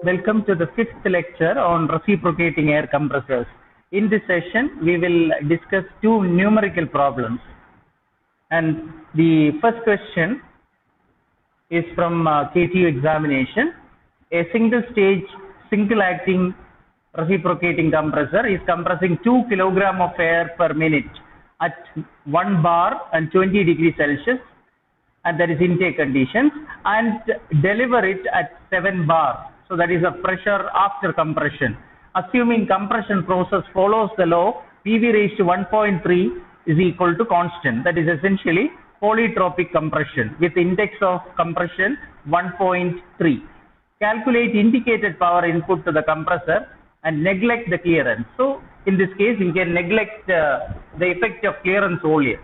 Welcome to the fifth lecture on reciprocating air compressors. In this session, we will discuss two numerical problems. And the first question is from KTU examination. A single stage, single acting reciprocating compressor is compressing 2 kg of air per minute at 1 bar and 20 degrees Celsius, and that is intake conditions, and deliver it at 7 bar. So that is a pressure after compression. Assuming compression process follows the law, PV raised to 1.3 is equal to constant. That is essentially polytropic compression with index of compression 1.3. Calculate indicated power input to the compressor and neglect the clearance. So in this case, you can neglect the effect of clearance volume.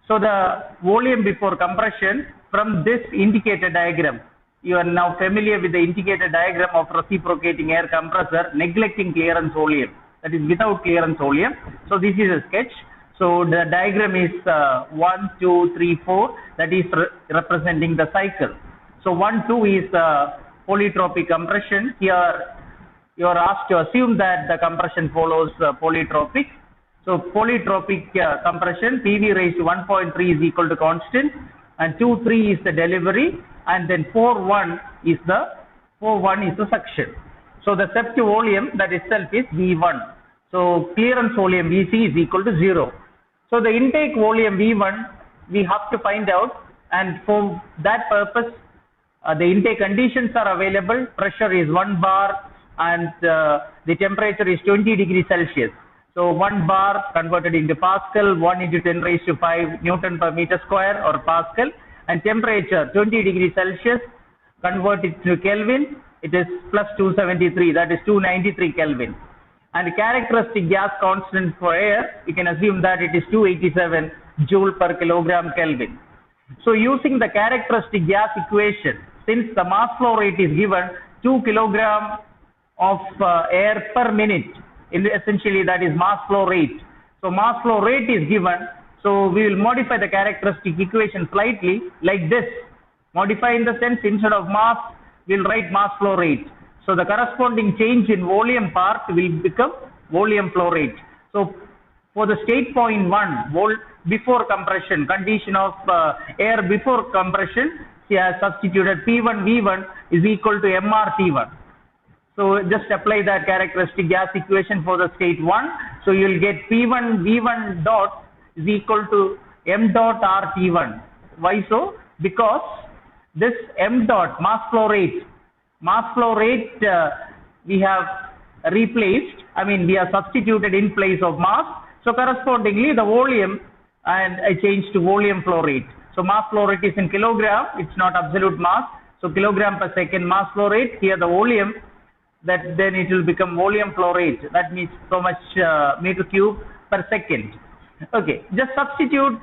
So the volume before compression from this indicator diagram, you are now familiar with the indicator diagram of reciprocating air compressor neglecting clearance volume, that is without clearance volume. So this is a sketch. So the diagram is 1, 2, 3, 4, that is representing the cycle. So 1, 2 is polytropic compression. Here you are asked to assume that the compression follows polytropic. So polytropic compression, PV raised to 1.3 is equal to constant, and 2, 3 is the delivery, and then 4, 1 is the suction. So the septic volume that itself is V1. So clearance volume Vc is equal to 0. So the intake volume V1 we have to find out, and for that purpose the intake conditions are available. Pressure is 1 bar and the temperature is 20 degrees Celsius. So 1 bar converted into Pascal, 1 into 10 raised to 5 Newton per meter square or Pascal, and temperature 20 degrees Celsius converted to Kelvin, it is plus 273, that is 293 Kelvin. And characteristic gas constant for air, you can assume that it is 287 joule per kilogram Kelvin. So using the characteristic gas equation, since the mass flow rate is given 2 kg of air per minute, essentially that is mass flow rate. So mass flow rate is given, so we will modify the characteristic equation slightly like this. Modify in the sense, instead of mass, we will write mass flow rate. So the corresponding change in volume part will become volume flow rate. So for the state point 1, before compression, condition of air before compression, she has substituted P1 V1 is equal to MRT1. So just apply that characteristic gas equation for the state 1. So you will get P1 V1 dot is equal to M dot RT1. Why so? Because this M dot mass flow rate we have replaced, we have substituted in place of mass. So correspondingly the volume, and I changed to volume flow rate. So mass flow rate is in kilogram, it's not absolute mass. So kilogram per second mass flow rate, here the volume, that then it will become volume flow rate. That means so much meter cube per second. Okay, just substitute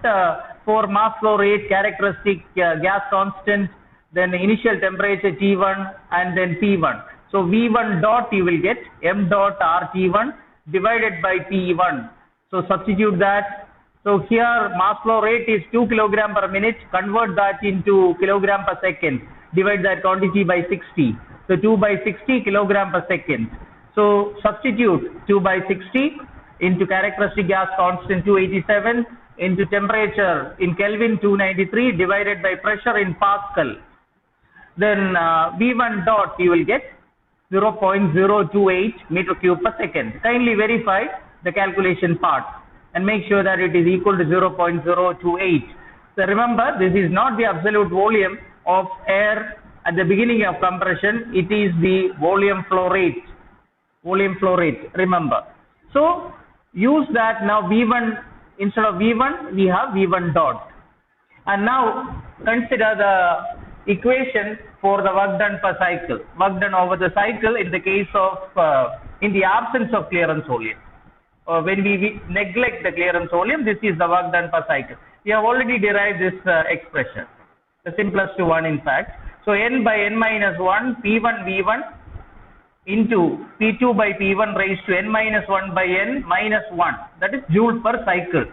for mass flow rate, characteristic gas constant, then initial temperature T1 and then P1. So V1 dot you will get M dot RT1 divided by P1. So substitute that. So here mass flow rate is 2 kg per minute. Convert that into kilogram per second. Divide that quantity by 60. So 2 by 60 kilogram per second. So substitute 2 by 60 into characteristic gas constant 287 into temperature in Kelvin 293 divided by pressure in Pascal. Then V1 dot you will get 0.028 meter cube per second. Kindly verify the calculation part and make sure that it is equal to 0.028. So remember, this is not the absolute volume of air at the beginning of compression, it is the volume flow rate. Remember. So use that. Now V1, instead of V1 we have V1 dot. And now consider the equation for the work done per cycle, work done over the cycle in the case of in the absence of clearance volume. When we neglect the clearance volume, this is the work done per cycle. We have already derived this expression, the simplest one in fact. So N by N minus 1 P1 V1 into P2 by P1 raised to N minus 1 by N minus 1, that is joule per cycle.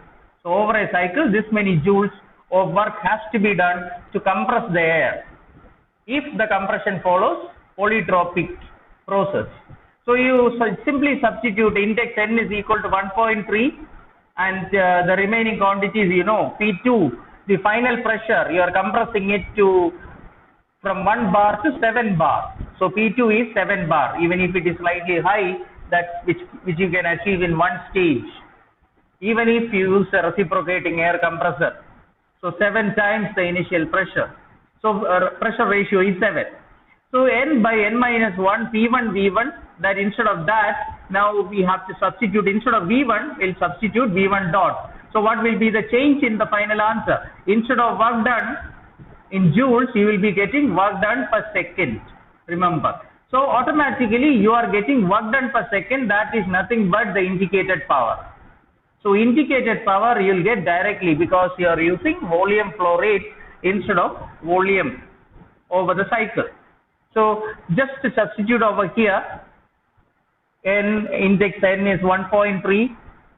So over a cycle, this many joules of work has to be done to compress the air. If the compression follows, polytropic process. So you simply substitute index n is equal to 1.3 and the remaining quantities, you know, P2, the final pressure, you are compressing it to from 1 bar to 7 bar. So P2 is 7 bar, even if it is slightly high, that which you can achieve in one stage, even if you use a reciprocating air compressor. So 7 times the initial pressure. So pressure ratio is 7. So n by n minus 1 P1 V1, that instead of that, now we have to substitute, instead of V1, we'll substitute V1 dot. So what will be the change in the final answer? Instead of work done in joules, you will be getting work done per second. Remember. So automatically you are getting work done per second, that is nothing but the indicated power. So indicated power you'll get directly because you are using volume flow rate instead of volume over the cycle. So just to substitute over here, index n is 1.3,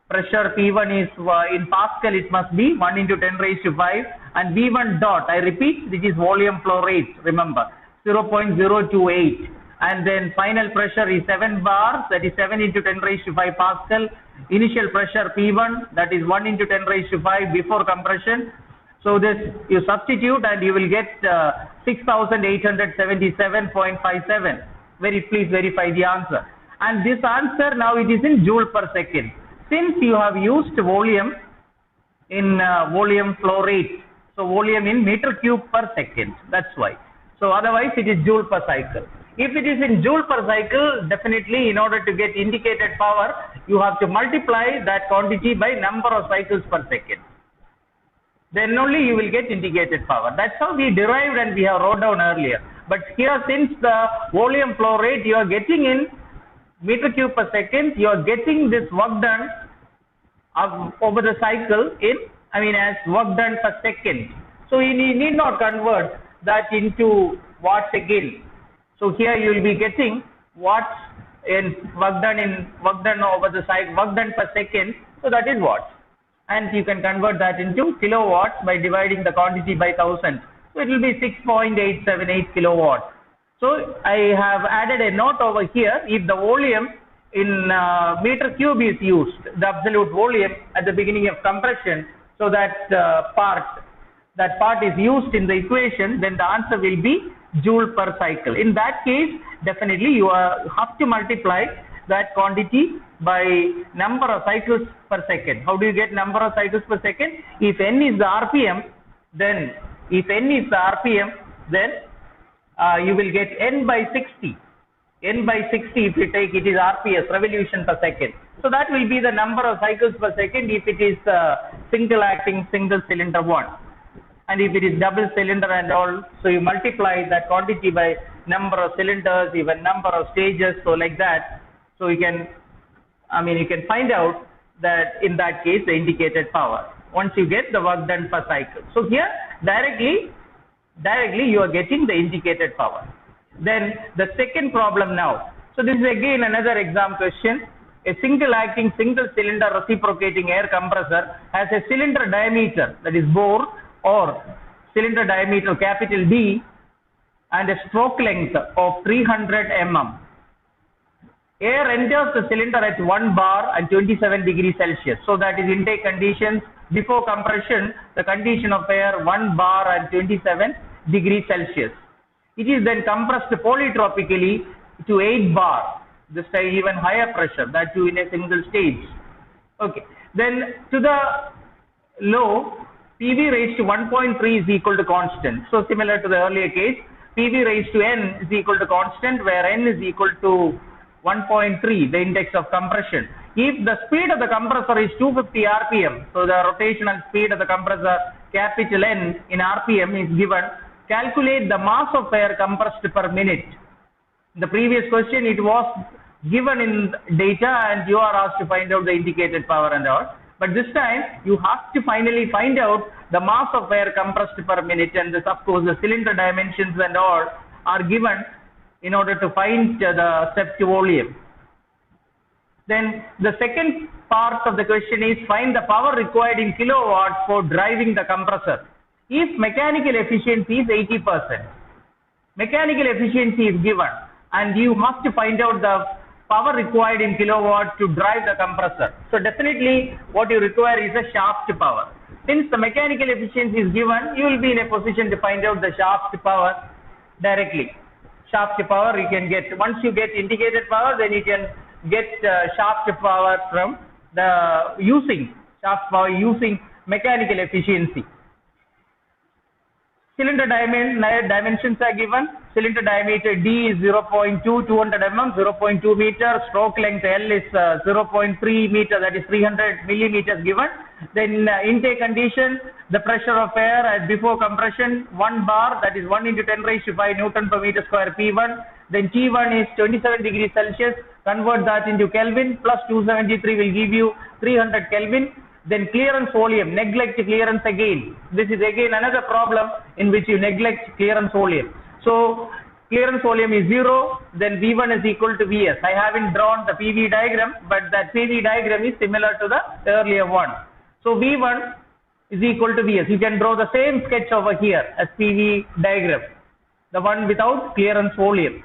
pressure P1 is in Pascal, it must be 1 into 10 raised to 5, and V1 dot, I repeat, this is volume flow rate, remember, 0.028, and then final pressure is 7 bars, that is 7 into 10 raised to 5 Pascal, initial pressure P1, that is 1 into 10 raised to 5 before compression. So this you substitute and you will get 6877.57. Please verify the answer. And this answer now it is in joule per second. Since you have used volume in volume flow rate, so volume in meter cube per second. That's why. So otherwise it is joule per cycle. If it is in joule per cycle, definitely in order to get indicated power, you have to multiply that quantity by number of cycles per second. Then only you will get indicated power. That's how we derived and we have wrote down earlier. But here, since the volume flow rate you are getting in meter cube per second, you are getting this work done over the cycle as work done per second. So you need not convert that into watts again. So here you will be getting watts in work done over the cycle, work done per second. So that is watts. And you can convert that into kilowatts by dividing the quantity by 1000. So it will be 6.878 kilowatts. So I have added a note over here. If the volume in meter cube is used, the absolute volume at the beginning of compression, so that part is used in the equation, then the answer will be joule per cycle. In that case, definitely you have to multiply that quantity by number of cycles per second. How do you get number of cycles per second? If n is the RPM, then you will get n by 60. N by 60, if you take it, is RPS, revolution per second. So that will be the number of cycles per second if it is single acting, single cylinder one. And if it is double cylinder and all, so you multiply that quantity by number of cylinders, even number of stages, so like that. So you can find out that in that case the indicated power once you get the work done per cycle. So here directly you are getting the indicated power. Then the second problem now. So this is again another exam question. A single acting single cylinder reciprocating air compressor has a cylinder diameter, that is bore or cylinder diameter capital D, and a stroke length of 300 mm. Air enters the cylinder at 1 bar and 27 degrees Celsius. So that is intake conditions. Before compression, the condition of air 1 bar and 27 degrees Celsius. It is then compressed polytropically to 8 bar. This time even higher pressure, that too in a single stage. Okay. Then to the low, PV raised to 1.3 is equal to constant. So similar to the earlier case, PV raised to n is equal to constant, where n is equal to 1.3, the index of compression. If the speed of the compressor is 250 RPM, so the rotational speed of the compressor capital N in RPM is given, calculate the mass of air compressed per minute. In the previous question it was given in data and you are asked to find out the indicated power and all. But this time you have to finally find out the mass of air compressed per minute, and this, of course, the cylinder dimensions and all are given in order to find the stepped volume. Then the second part of the question is find the power required in kilowatts for driving the compressor. If mechanical efficiency is 80%, mechanical efficiency is given. and you must find out the power required in kilowatt to drive the compressor. So definitely what you require is a shaft power. Since the mechanical efficiency is given, you will be in a position to find out the shaft power directly. Shaft power you can get. Once you get indicated power, then you can get shaft power from the using mechanical efficiency. Cylinder dimensions are given. Cylinder diameter D is 0.2, 200 mm, 0.2 meter. Stroke length L is 0.3 meter, that is 300 millimeters given. Then intake condition, the pressure of air before compression, 1 bar, that is 1 into 10 raised to 5 Newton per meter square P1. Then T1 is 27 degrees Celsius. Convert that into Kelvin, plus 273 will give you 300 Kelvin. Then clearance volume, neglect clearance again. This is again another problem in which you neglect clearance volume. So clearance volume is 0, then V1 is equal to Vs. I haven't drawn the PV diagram, but that PV diagram is similar to the earlier one. So V1 is equal to Vs. You can draw the same sketch over here as PV diagram, the one without clearance volume.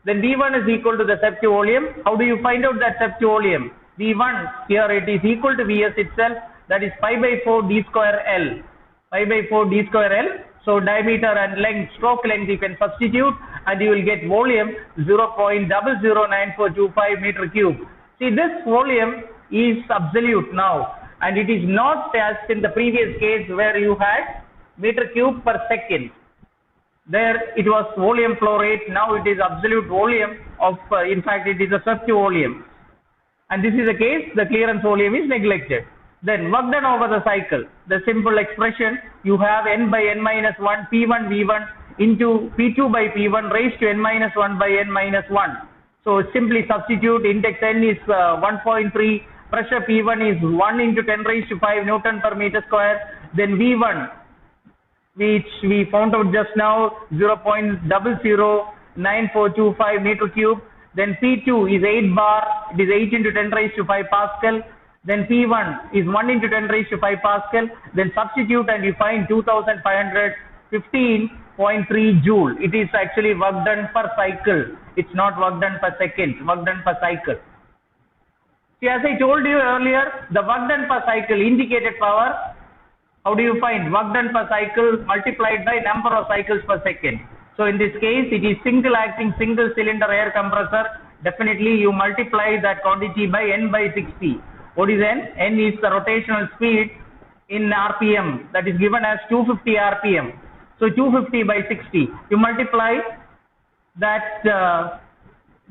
Then V1 is equal to the Sefton volume. How do you find out that Sefton volume? V1 here it is equal to Vs itself, that is pi by 4 d square L. Pi by 4 d square L. So diameter and length, stroke length you can substitute and you will get volume 0.009425 meter cube. See, this volume is absolute now, and it is not as in the previous case where you had meter cube per second. There it was volume flow rate, now it is absolute volume of, in fact it is a Sefton volume. And this is the case, the clearance volume is neglected. Then work done over the cycle. The simple expression, you have n by n minus 1 P1 V1 into P2 by P1 raised to n minus 1 by n minus 1. So simply substitute, index n is 1.3, pressure P1 is 1 into 10 raised to 5 Newton per meter square. Then V1, which we found out just now, 0.009425 meter cube. Then P2 is 8 bar, it is 8 into 10 raised to 5 Pascal. Then P1 is 1 into 10 raised to 5 Pascal. Then substitute and you find 2515.3 joule. It is actually work done per cycle. It's not work done per second, work done per cycle. See, as I told you earlier, the work done per cycle, indicated power, how do you find? Work done per cycle multiplied by number of cycles per second. So in this case, it is single acting, single cylinder air compressor. Definitely you multiply that quantity by n by 60. What is n? N is the rotational speed in RPM, that is given as 250 RPM. So 250 by 60. You multiply that the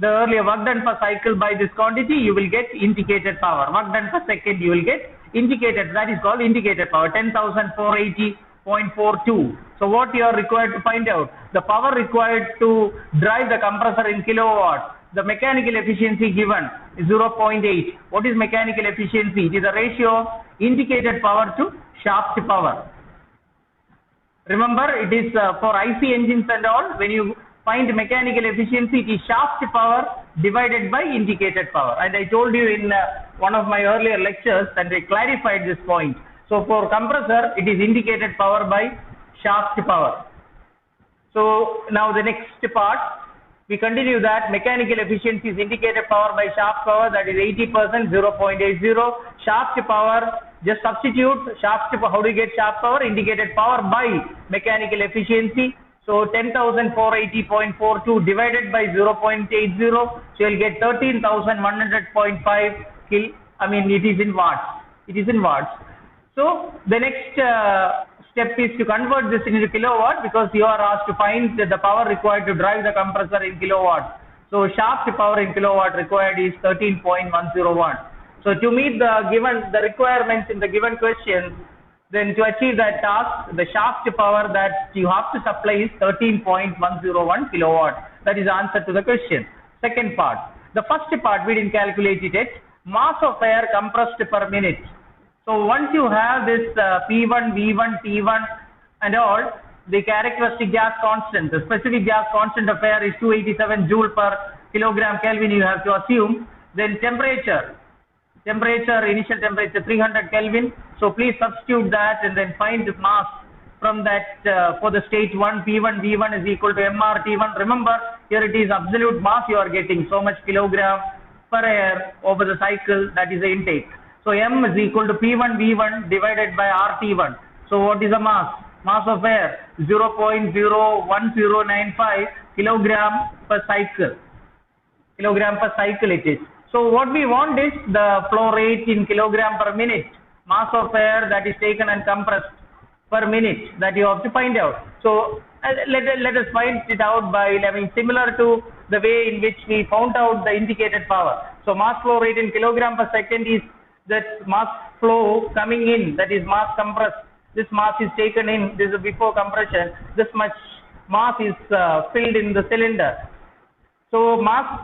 earlier work done per cycle by this quantity, you will get indicated power. Work done per second, you will get indicated, that is called indicated power, 10,480.42. So what you are required to find out? The power required to drive the compressor in kilowatt. The mechanical efficiency given is 0.8. What is mechanical efficiency? It is a ratio of indicated power to shaft power. Remember, it is for IC engines and all, when you find mechanical efficiency, it is shaft power divided by indicated power. And I told you in one of my earlier lectures, and I clarified this point. So for compressor, it is indicated power by shaft power. So now the next part, we continue that mechanical efficiency is indicated power by shaft power, that is 80%, 0.80. Shaft power, just substitute shaft power. How do you get shaft power? Indicated power by mechanical efficiency. So 10,480.42 divided by 0.80. So you'll get 13,100.5 it is in watts. It is in watts. So the next step is to convert this into kilowatt, because you are asked to find the power required to drive the compressor in kilowatt. So shaft power in kilowatt required is 13.101. So to meet the requirements in the given question, then to achieve that task, the shaft power that you have to supply is 13.101 kilowatt. That is the answer to the question. Second part. The first part we didn't calculate it yet. Mass of air compressed per minute. So once you have this P1, V1, T1 and all, the characteristic gas constant, the specific gas constant of air is 287 joule per kilogram Kelvin, you have to assume. Then temperature, initial temperature 300 Kelvin. So please substitute that and then find the mass from that for the state 1, P1 V1 is equal to mR T1. Remember, here it is absolute mass you are getting, so much kilogram per air over the cycle, that is the intake. So M is equal to P1 V1 divided by RT1. So what is the mass? Mass of air 0.01095 kilogram per cycle. Kilogram per cycle it is. So what we want is the flow rate in kilogram per minute. Mass of air that is taken and compressed per minute, that you have to find out. So let us find it out by, similar to the way in which we found out the indicated power. So mass flow rate in kilogram per second is that mass flow coming in, that is mass compressed. This mass is taken in, this is before compression, this much mass is filled in the cylinder. So mass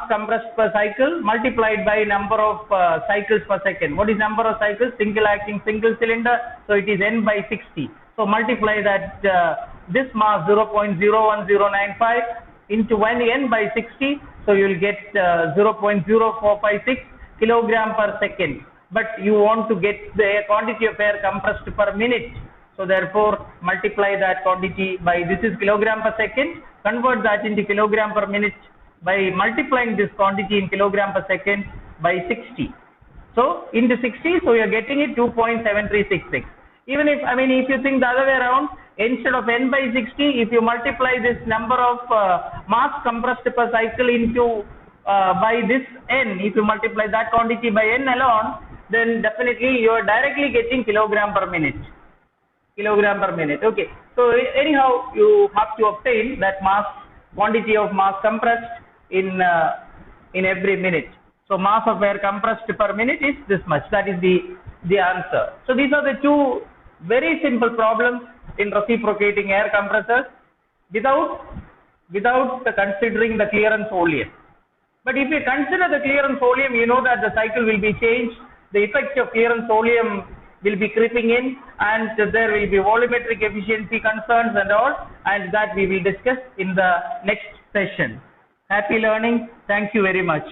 compressed per cycle multiplied by number of cycles per second. What is number of cycles? Single acting, single cylinder. So it is N by 60. So multiply that this mass 0.01095 into 1N by 60. So you will get 0.0456 kilogram per second. But you want to get the quantity of air compressed per minute. So therefore multiply that quantity by, this is kilogram per second. Convert that into kilogram per minute by multiplying this quantity in kilogram per second by 60. So into 60, so you are getting it 2.7366. Even if, if you think the other way around, instead of N by 60, if you multiply this number of mass compressed per cycle into by this N, if you multiply that quantity by N alone, then definitely you are directly getting kilogram per minute. Kilogram per minute. Okay. So anyhow, you have to obtain that mass, quantity of mass compressed in every minute. So mass of air compressed per minute is this much. That is the answer. So these are the two very simple problems in reciprocating air compressors without considering the clearance volume. But if you consider the clearance volume, you know that the cycle will be changed. The effect of clearance volume will be creeping in, and there will be volumetric efficiency concerns and all, and that we will discuss in the next session. Happy learning. Thank you very much.